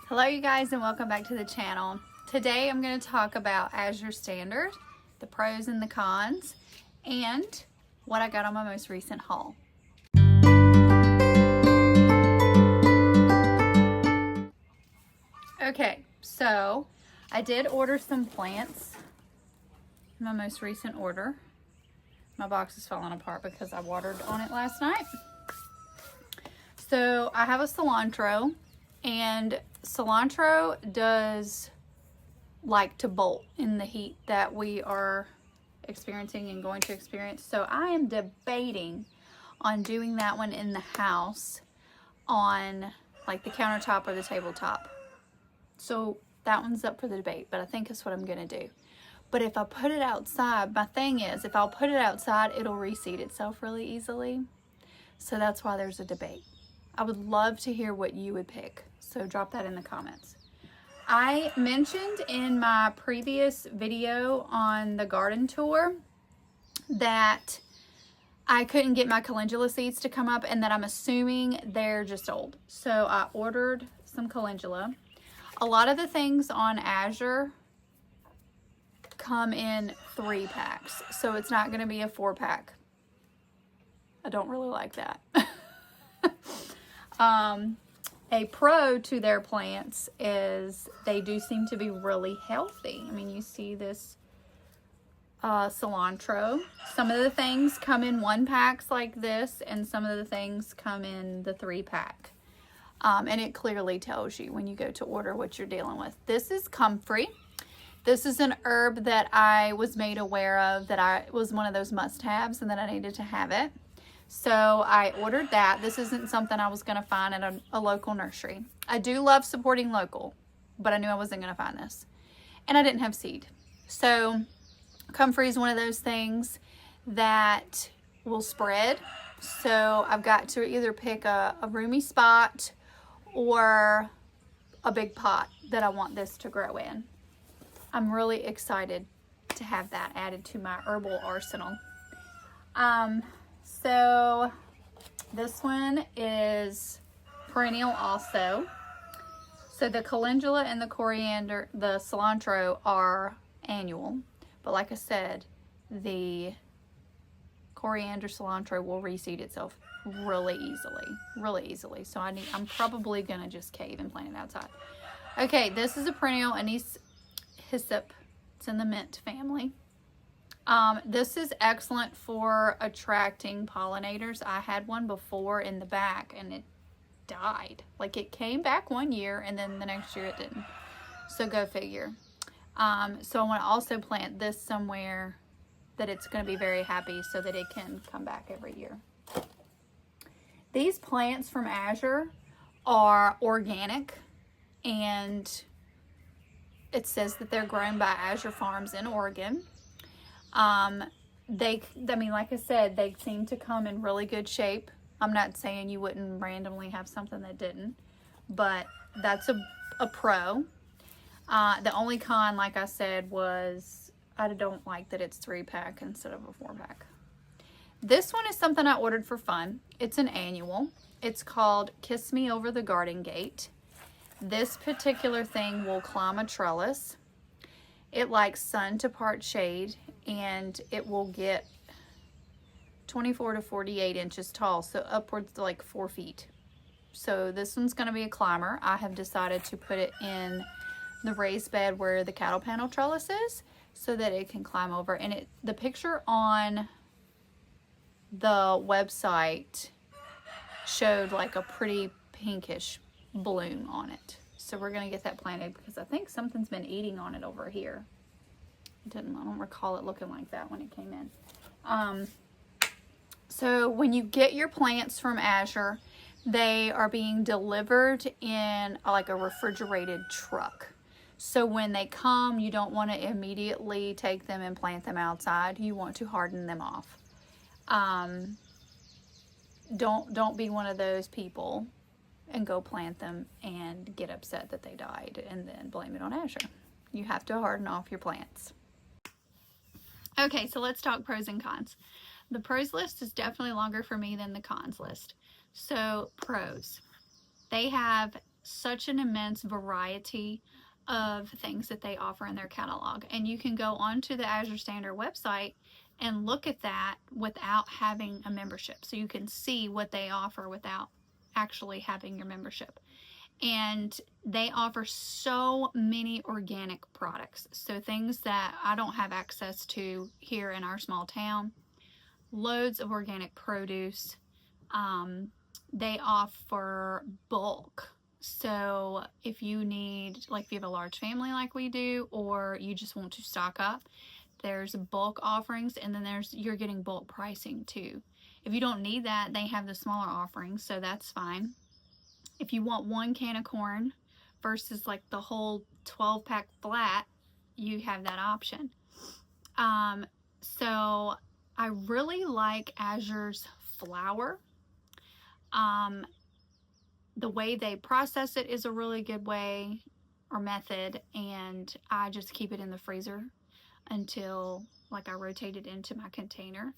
Hello you guys and welcome back to the channel. Today I'm going to talk about Azure Standard, the pros and the cons, and what I got on my most recent haul. Okay, so I did order some plants in my most recent order. My box is falling apart because I watered on it last night. So I have a cilantro, and cilantro does like to bolt in the heat that we are experiencing and going to experience. So I am debating on doing that one in the house on like the countertop or the tabletop. So that one's up for the debate, but I think that's what I'm gonna do. But if I put it outside, my thing is, if I'll put it outside, it'll reseed itself really easily. So that's why there's a debate. I would love to hear what you would pick. So drop that in the comments. I mentioned in my previous video on the garden tour that I couldn't get my calendula seeds to come up and that I'm assuming they're just old. So I ordered some calendula. A lot of the things on Azure come in 3-packs, so it's not going to be a 4-pack. I don't really like that. A pro to their plants is they do seem to be really healthy. I mean, you see this cilantro. Some of the things come in 1-packs like this, and some of the things come in the 3-pack. And it clearly tells you when you go to order what you're dealing with. This is comfrey. This is an herb that I was made aware of, that was one of those must-haves and that I needed to have it. So I ordered that. This isn't something I was going to find at a local nursery. I do love supporting local, but I knew I wasn't going to find this. And I didn't have seed. So comfrey is one of those things that will spread. So I've got to either pick a roomy spot or a big pot that I want this to grow in. I'm really excited to have that added to my herbal arsenal. So this one is perennial also. So the calendula and the coriander, the cilantro are annual. But like I said, the coriander cilantro will reseed itself really easily. So I'm probably gonna just cave and plant it outside. Okay, this is a perennial anise hyssop. It's in the mint family. This is excellent for attracting pollinators. I had one before in the back and it died. Like, it came back one year and then the next year it didn't. So go figure. So I want to also plant this somewhere that it's going to be very happy so that it can come back every year. These plants from Azure are organic, and it says that they're grown by Azure Farms in Oregon. Like I said, they seem to come in really good shape. I'm not saying you wouldn't randomly have something that didn't, but that's a pro. The only con, like I said, was I don't like that it's 3-pack instead of a 4-pack. This one is something I ordered for fun. It's an annual. It's called Kiss Me Over the Garden Gate. This particular thing will climb a trellis. It likes sun to part shade, and it will get 24 to 48 inches tall, so upwards to like 4 feet. So this one's going to be a climber. I have decided to put it in the raised bed where the cattle panel trellis is so that it can climb over. And the picture on the website showed like a pretty pinkish bloom on it. So we're going to get that planted because I think something's been eating on it over here. I don't recall it looking like that when it came in. So when you get your plants from Azure, they are being delivered in like a refrigerated truck. So when they come, you don't want to immediately take them and plant them outside. You want to harden them off. Don't be one of those people and go plant them and get upset that they died and then blame it on Azure. You have to harden off your plants. Okay, so let's talk pros and cons. The pros list is definitely longer for me than the cons list. So pros, they have such an immense variety of things that they offer in their catalog. And you can go onto the Azure Standard website and look at that without having a membership. So you can see what they offer without actually having your membership. And they offer so many organic products. So things that I don't have access to here in our small town. Loads of organic produce. They offer bulk. So if you need, like if you have a large family like we do, or you just want to stock up, there's bulk offerings, and then you're getting bulk pricing too. If you don't need that, they have the smaller offerings, so that's fine. If you want 1 can of corn versus like the whole 12-pack flat, you have that option. So I really like Azure's flour. The way they process it is a really good way or method, and I just keep it in the freezer until like I rotate it into my container.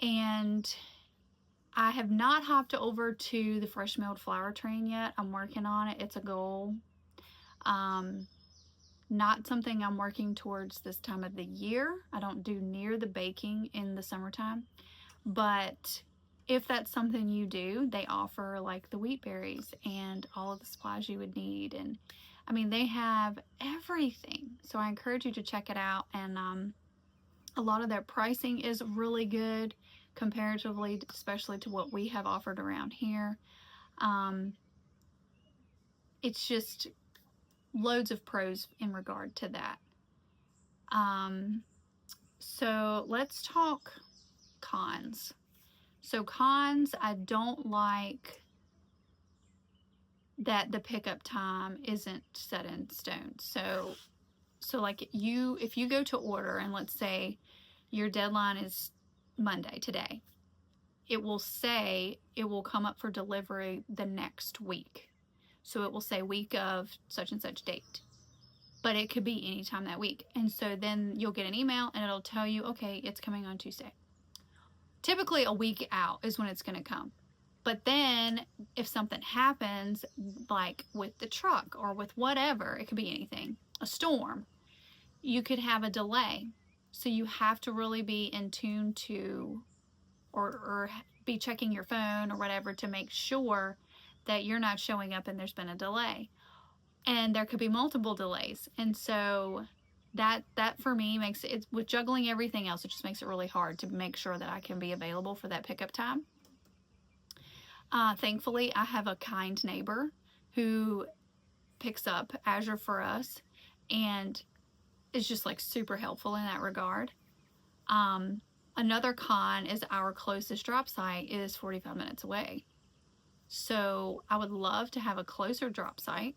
And I have not hopped over to the fresh milled flour train yet. I'm working on it. It's a goal. Not something I'm working towards this time of the year. I don't do near the baking in the summertime, but if that's something you do, they offer like the wheat berries and all of the supplies you would need. And I mean, they have everything. So I encourage you to check it out. And a lot of their pricing is really good comparatively, especially to what we have offered around here. It's just loads of pros in regard to that. So let's talk cons. So cons, I don't like that the pickup time isn't set in stone. So like if you go to order, and let's say your deadline is Monday today, it will say it will come up for delivery the next week. So it will say week of such and such date, but it could be anytime that week. And so then you'll get an email and it'll tell you, okay, it's coming on Tuesday. Typically a week out is when it's going to come. But then if something happens, like with the truck or with whatever, it could be anything, a storm, you could have a delay. So you have to really be in tune to, or be checking your phone or whatever to make sure that you're not showing up and there's been a delay. And there could be multiple delays. And so that for me makes it, with juggling everything else, it just makes it really hard to make sure that I can be available for that pickup time. Thankfully, I have a kind neighbor who picks up Azure for us and is just like super helpful in that regard. Another con is our closest drop site is 45 minutes away. So I would love to have a closer drop site.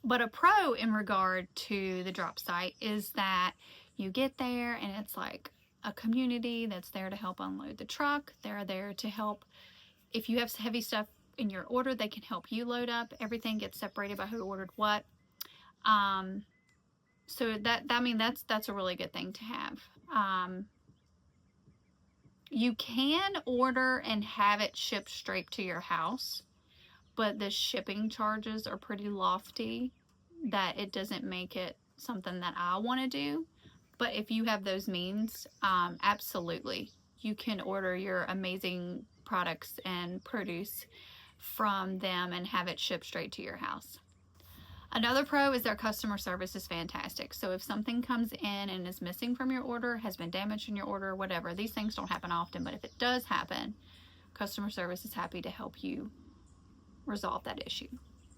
But a pro in regard to the drop site is that you get there and it's like a community that's there to help unload the truck. They're there to help. If you have heavy stuff in your order, they can help you load up. Everything gets separated by who ordered what. So that's a really good thing to have. You can order and have it shipped straight to your house, but the shipping charges are pretty lofty, that it doesn't make it something that I want to do. But if you have those means, absolutely, you can order your amazing products and produce from them and have it shipped straight to your house. Another pro is their customer service is fantastic. So if something comes in and is missing from your order, has been damaged in your order, whatever, these things don't happen often, but if it does happen, customer service is happy to help you resolve that issue.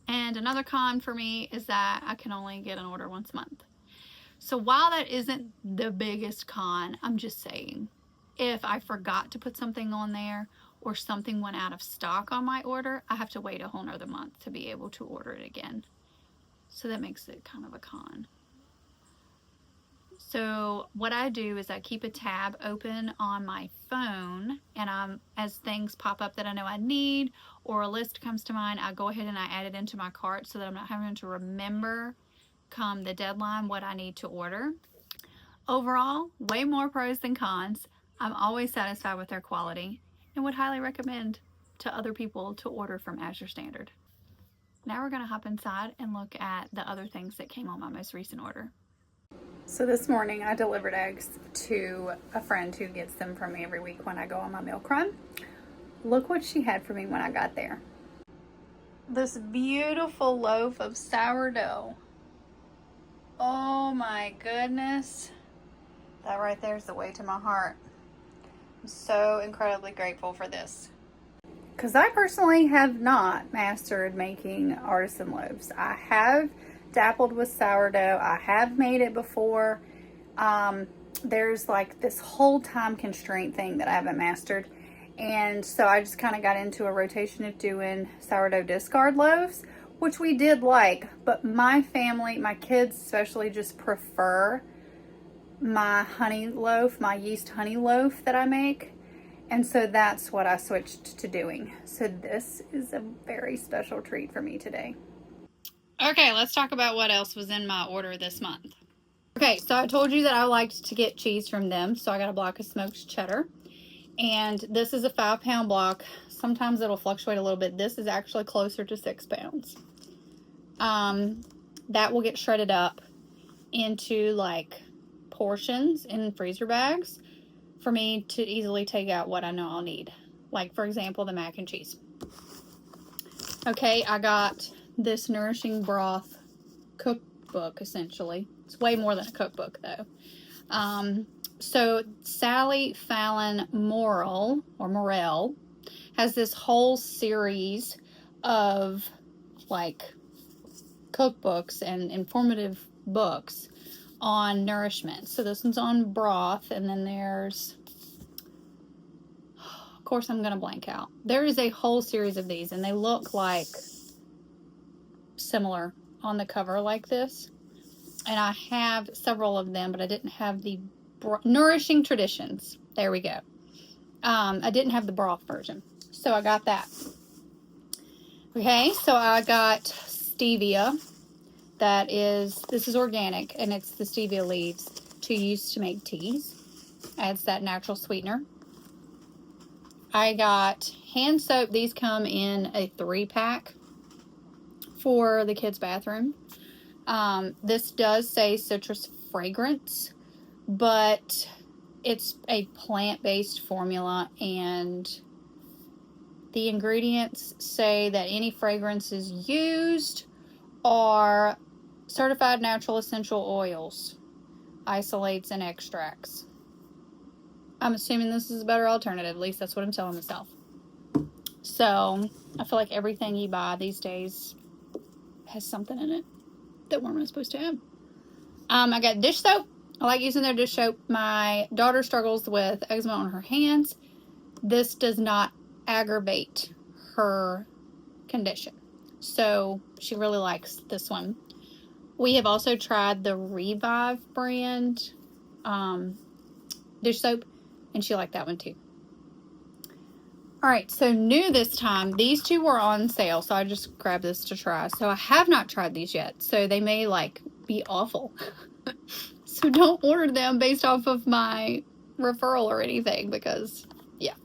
And another con for me is that I can only get an order once a month. So while that isn't the biggest con, I'm just saying, if I forgot to put something on there or something went out of stock on my order, I have to wait a whole nother month to be able to order it again. So that makes it kind of a con. So what I do is I keep a tab open on my phone, and as things pop up that I know I need or a list comes to mind, I go ahead and I add it into my cart so that I'm not having to remember come the deadline what I need to order. Overall, way more pros than cons. I'm always satisfied with their quality and would highly recommend to other people to order from Azure Standard. Now we're gonna hop inside and look at the other things that came on my most recent order. So this morning I delivered eggs to a friend who gets them from me every week when I go on my milk run. Look what she had for me when I got there. This beautiful loaf of sourdough. Oh my goodness. That right there is the way to my heart. I'm so incredibly grateful for this. Because I personally have not mastered making artisan loaves. I have dabbled with sourdough. I have made it before. There's like this whole time constraint thing that I haven't mastered. And so I just kind of got into a rotation of doing sourdough discard loaves, which we did like. But my family, my kids especially, just prefer my honey loaf, my yeast honey loaf that I make. And so that's what I switched to doing. So this is a very special treat for me today. Okay, let's talk about what else was in my order this month. Okay, so I told you that I liked to get cheese from them. So I got a block of smoked cheddar. And this is a 5-pound block. Sometimes it'll fluctuate a little bit. This is actually closer to 6 pounds. That will get shredded up into like portions in freezer bags for me to easily take out what I know I'll need. Like, for example, the mac and cheese. Okay, I got this Nourishing Broth cookbook, essentially. It's way more than a cookbook, though. So Sally Fallon Morrell has this whole series of like cookbooks and informative books on nourishment. So this one's on broth, and then there's, of course I'm going to blank out. There is a whole series of these, and they look like similar on the cover like this. And I have several of them, but I didn't have the Nourishing Traditions. There we go. I didn't have the broth version, so I got that. Okay, so I got stevia. This is organic, and it's the stevia leaves to use to make teas. Adds that natural sweetener. I got hand soap. These come in a 3-pack for the kids' bathroom. This does say citrus fragrance, but it's a plant-based formula, and the ingredients say that any fragrances used are certified natural essential oils, isolates, and extracts. I'm assuming this is a better alternative. At least that's what I'm telling myself. So I feel like everything you buy these days has something in it that we're not supposed to have. I got dish soap. I like using their dish soap. My daughter struggles with eczema on her hands. This does not aggravate her condition, so she really likes this one. We have also tried the Revive brand dish soap, and she liked that one too. Alright, so new this time, these two were on sale, so I just grabbed this to try. So I have not tried these yet, so they may like be awful. So don't order them based off of my referral or anything, because yeah.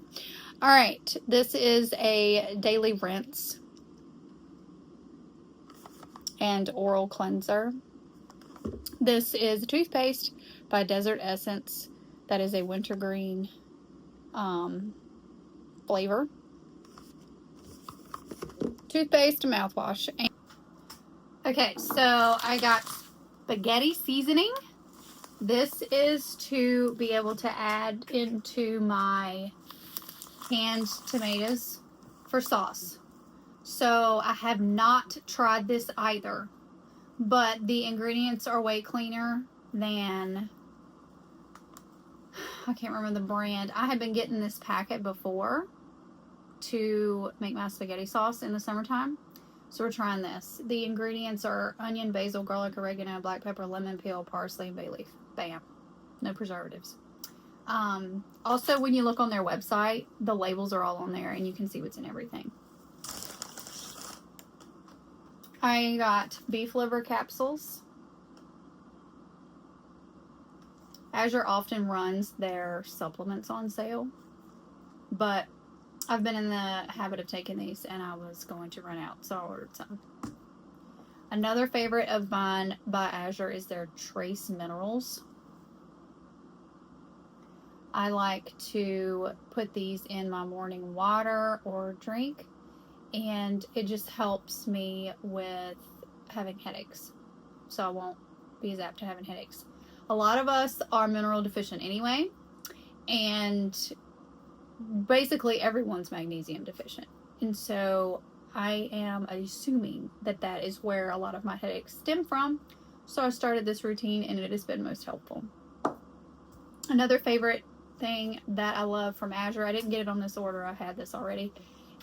Alright, this is a daily rinse and oral cleanser. This is a toothpaste by Desert Essence. That is a wintergreen flavor. Toothpaste and mouthwash. Okay, so I got spaghetti seasoning. This is to be able to add into my canned tomatoes for sauce. So I have not tried this either, but the ingredients are way cleaner than, I can't remember the brand. I had been getting this packet before to make my spaghetti sauce in the summertime. So we're trying this. The ingredients are onion, basil, garlic, oregano, black pepper, lemon peel, parsley, and bay leaf. Bam. No preservatives. Also, when you look on their website, the labels are all on there, and you can see what's in everything. I got beef liver capsules. Azure often runs their supplements on sale, but I've been in the habit of taking these, and I was going to run out, so I ordered some. Another favorite of mine by Azure is their trace minerals. I like to put these in my morning water or drink, and it just helps me with having headaches, so I won't be as apt to having headaches. A lot of us are mineral deficient anyway, and basically everyone's magnesium deficient, and so I am assuming that that is where a lot of my headaches stem from. So I started this routine, and it has been most helpful. Another favorite thing that I love from Azure, I didn't get it on this order, I had this already,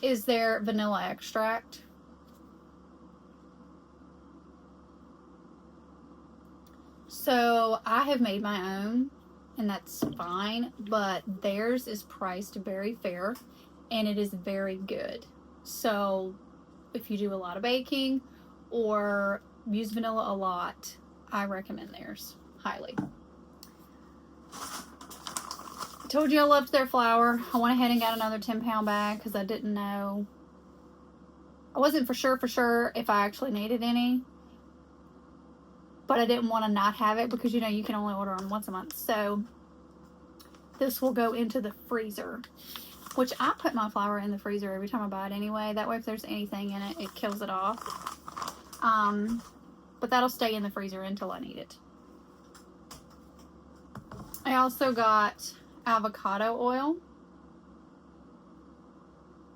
is their vanilla extract. So I have made my own, and that's fine, but theirs is priced very fair, and it is very good. So if you do a lot of baking or use vanilla a lot, I recommend theirs highly. I told you I loved their flour. I went ahead and got another 10-pound bag because I didn't know. I wasn't for sure if I actually needed any, but I didn't want to not have it because, you know, you can only order them once a month. So this will go into the freezer, which I put my flour in the freezer every time I buy it anyway. That way if there's anything in it, it kills it off. But that'll stay in the freezer until I need it. I also got avocado oil.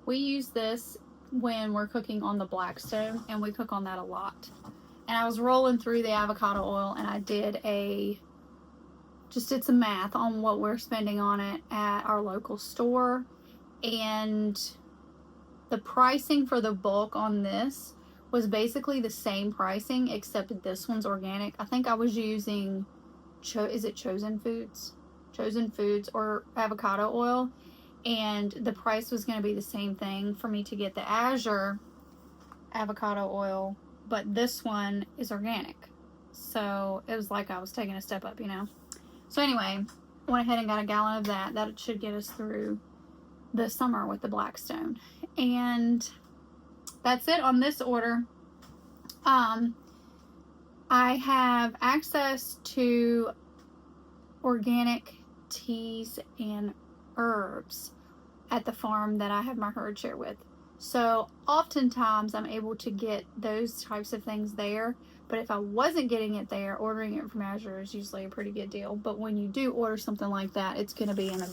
We use this when we're cooking on the Blackstone, and we cook on that a lot. And I was rolling through the avocado oil, and I did some math on what we're spending on it at our local store, and the pricing for the bulk on this was basically the same pricing, except this one's organic. I think I was using is it Chosen Foods or avocado oil, and the price was going to be the same thing for me to get the Azure avocado oil, but this one is organic, so it was like I was taking a step up, you know. So anyway, I went ahead and got a gallon of that. That should get us through the summer with the Blackstone, and that's it on this order. I have access to organic teas and herbs at the farm that I have my herd share with. So oftentimes I'm able to get those types of things there. But if I wasn't getting it there, ordering it from Azure is usually a pretty good deal. But when you do order something like that, it's going to be in a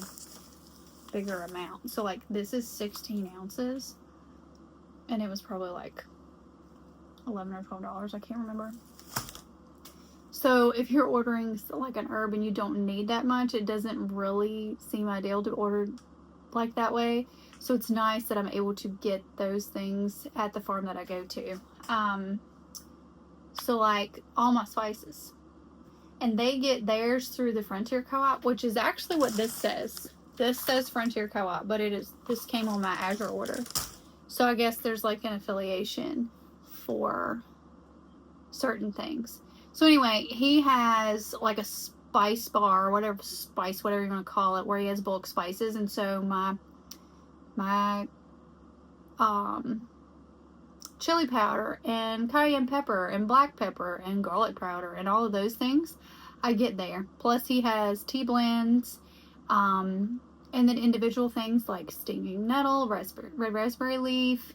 bigger amount. So like this is 16 ounces. And it was probably like $11 or $12. I can't remember. So if you're ordering like an herb and you don't need that much, it doesn't really seem ideal to order like that way. So it's nice that I'm able to get those things at the farm that I go to. So like all my spices, and they get theirs through the Frontier Co-op, which is actually what this says. This says Frontier Co-op, but this came on my Azure order. So I guess there's like an affiliation for certain things. So anyway, he has like a spice bar, or whatever you want to call it, where he has bulk spices. And so my chili powder and cayenne pepper and black pepper and garlic powder and all of those things I get there. Plus he has tea blends, and then individual things like stinging nettle, red raspberry leaf,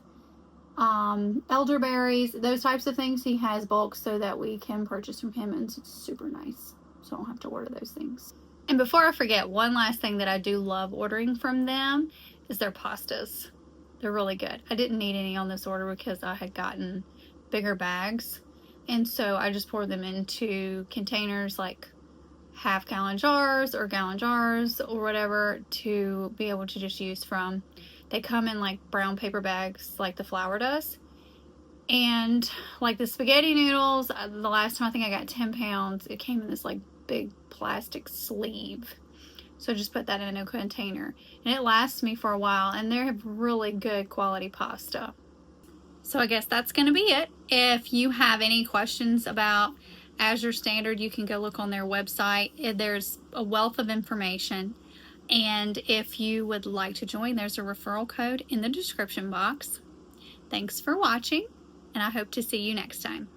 elderberries, those types of things he has bulk so that we can purchase from him, and it's super nice, so I don't have to order those things. And before I forget, one last thing that I do love ordering from them is their pastas. They're really good. I didn't need any on this order because I had gotten bigger bags, and so I just poured them into containers like half-gallon jars or gallon jars or whatever to be able to just use from. They come in like brown paper bags like the flour does. And like the spaghetti noodles, the last time I think I got 10 pounds, it came in this like big plastic sleeve. So just put that in a container. And it lasts me for a while, and they have really good quality pasta. So I guess that's going to be it. If you have any questions about Azure Standard, you can go look on their website. There's a wealth of information. And if you would like to join, there's a referral code in the description box. Thanks for watching, and I hope to see you next time.